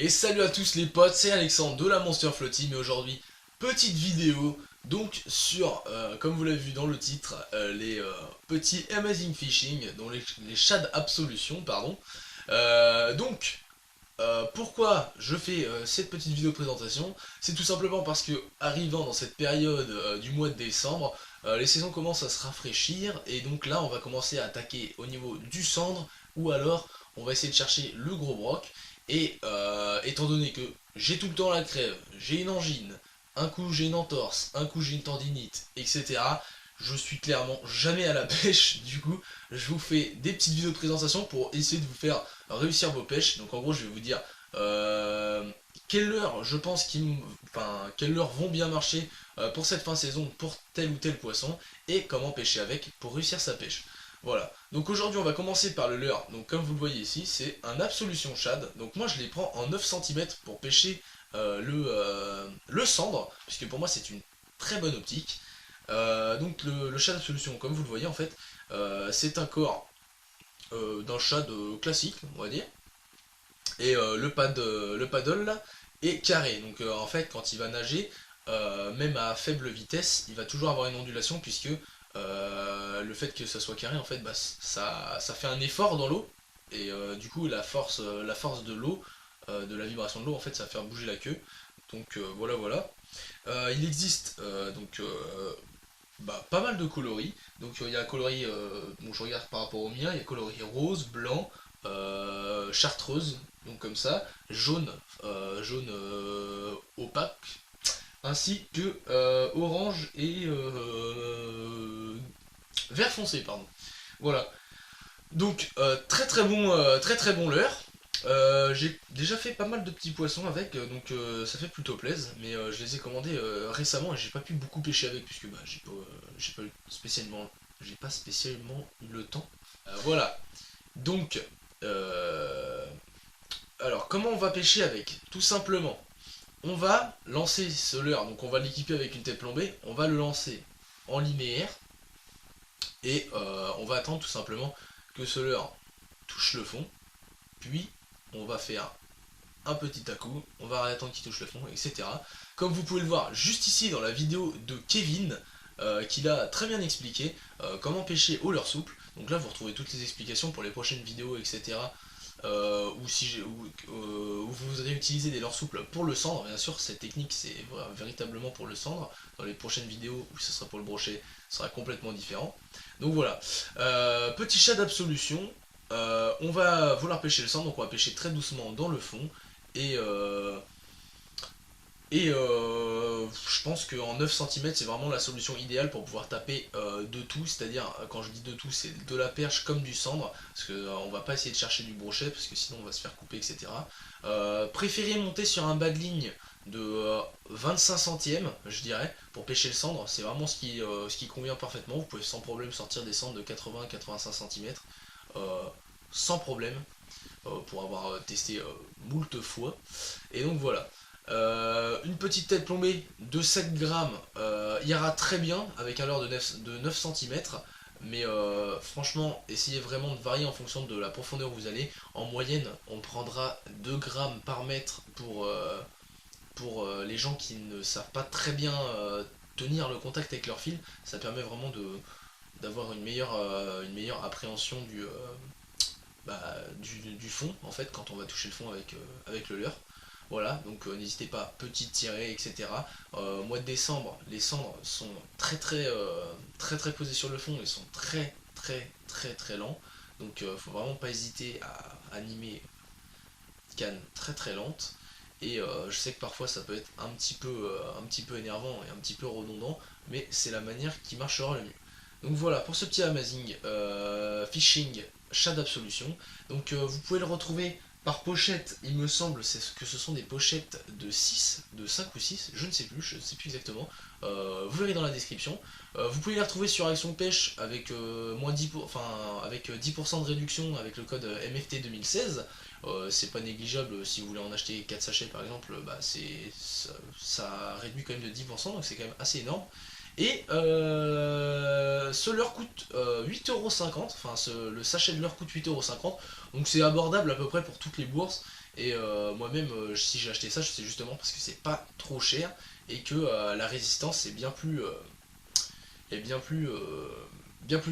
Et salut à tous les potes, c'est Alexandre de la Monster Floating, et aujourd'hui, petite vidéo, donc sur, comme vous l'avez vu dans le titre, les petits Amazing Fishing, dont les Shad Absolution, pardon. Pourquoi je fais cette petite vidéo de présentation? C'est tout simplement parce que, arrivant dans cette période du mois de décembre, les saisons commencent à se rafraîchir, et donc là, on va commencer à attaquer au niveau du cendre, ou alors, on va essayer de chercher le gros broc. Et étant donné que j'ai tout le temps la crève, j'ai une angine, un coup j'ai une entorse, un coup j'ai une tendinite, etc. Je suis clairement jamais à la pêche, du coup je vous fais des petites vidéos de présentation pour essayer de vous faire réussir vos pêches. Donc en gros je vais vous dire quelle heure je pense quelles heures vont bien marcher pour cette fin de saison pour tel ou tel poisson et comment pêcher avec pour réussir sa pêche. Voilà, donc aujourd'hui on va commencer par le leurre. Donc comme vous le voyez ici, c'est un Absolution Shad. Donc moi je les prends en 9 cm pour pêcher le cendre, puisque pour moi c'est une très bonne optique. Donc le Shad Absolution, comme vous le voyez en fait, c'est un corps d'un Shad classique, on va dire. Et le paddle là est carré. Donc en fait quand il va nager, même à faible vitesse, il va toujours avoir une ondulation puisque le fait que ça soit carré, en fait, bah, ça fait un effort dans l'eau. Et du coup, la force de l'eau, de la vibration de l'eau, en fait, ça va faire bouger la queue. Donc voilà, voilà. Il existe pas mal de coloris. Donc il y a un coloris, bon je regarde par rapport au mien, il y a coloris rose, blanc, chartreuse, donc comme ça, jaune, jaune opaque, ainsi que orange et vert foncé, pardon. Voilà. Donc très très bon leurre. J'ai déjà fait pas mal de petits poissons avec, donc ça fait plutôt plaisir. Mais je les ai commandés récemment et j'ai pas pu beaucoup pêcher avec puisque bah, j'ai pas spécialement eu le temps. Voilà. Donc euh, alors comment on va pêcher avec? Tout simplement, on va lancer ce leurre, donc on va l'équiper avec une tête plombée, on va le lancer en linéaire et on va attendre tout simplement que ce leurre touche le fond, puis on va faire un petit à-coup, on va attendre qu'il touche le fond, etc. Comme vous pouvez le voir juste ici dans la vidéo de Kevin, qui l'a très bien expliqué, comment pêcher au leurre souple. Donc là vous retrouvez toutes les explications pour les prochaines vidéos, etc. Ou vous voudrez utiliser des leurres souples pour le cendre, bien sûr cette technique c'est véritablement pour le cendre. Dans les prochaines vidéos où ce sera pour le brochet, ce sera complètement différent. Donc voilà, petit chat d'absolution, on va vouloir pêcher le cendre, donc on va pêcher très doucement dans le fond, et, je pense qu'en 9 cm c'est vraiment la solution idéale pour pouvoir taper de tout, c'est-à-dire quand je dis de tout c'est de la perche comme du cendre, parce qu'on va pas essayer de chercher du brochet parce que sinon on va se faire couper, etc. Préférez monter sur un baggling de 25 centièmes je dirais pour pêcher le cendre, c'est vraiment ce qui convient parfaitement. Vous pouvez sans problème sortir des cendres de 80-85 cm sans problème, pour avoir testé moult fois. Et donc voilà. Une petite tête plombée de 7 grammes ira très bien avec un leurre de 9 cm. Mais franchement, essayez vraiment de varier en fonction de la profondeur où vous allez. En moyenne, on prendra 2 grammes par mètre pour les gens qui ne savent pas très bien tenir le contact avec leur fil. Ça permet vraiment d'avoir une meilleure appréhension du fond en fait quand on va toucher le fond avec le leurre. Voilà, donc n'hésitez pas, petite tirée, etc. Mois de décembre, les cendres sont très posées sur le fond et sont très lents. Donc faut vraiment pas hésiter à animer canne très lente. Et je sais que parfois ça peut être un petit peu énervant et un petit peu redondant, mais c'est la manière qui marchera le mieux. Donc voilà pour ce petit Amazing Fishing Shad Absolution. Donc vous pouvez le retrouver par pochette, il me semble que ce sont des pochettes de 6, de 5 ou 6, je ne sais plus, exactement. Vous verrez dans la description. Vous pouvez les retrouver sur Action Pêche avec, avec 10% de réduction avec le code MFT 2016. C'est pas négligeable si vous voulez en acheter 4 sachets par exemple, bah ça réduit quand même de 10%, donc c'est quand même assez énorme. Et ce leur coûte 8,50€, enfin le sachet de leur coûte 8,50€, donc c'est abordable à peu près pour toutes les bourses. Et moi-même, si j'ai acheté ça, c'est justement parce que c'est pas trop cher et que la résistance est bien plus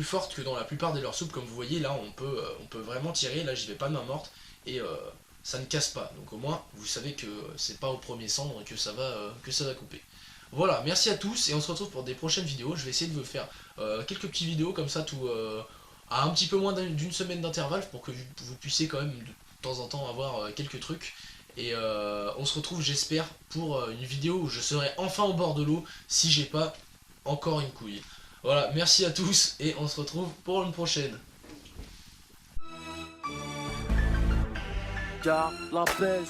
forte que dans la plupart des leurs soupes. Comme vous voyez, là, on peut vraiment tirer. Là, j'y vais pas de main morte et ça ne casse pas. Donc au moins, vous savez que c'est pas au premier cendre que ça va couper. Voilà, merci à tous et on se retrouve pour des prochaines vidéos. Je vais essayer de vous faire quelques petites vidéos comme ça, tout à un petit peu moins d'une semaine d'intervalle pour que vous puissiez quand même de temps en temps avoir quelques trucs. Et on se retrouve, j'espère, pour une vidéo où je serai enfin au bord de l'eau si j'ai pas encore une couille. Voilà, merci à tous et on se retrouve pour une prochaine. Car la pêche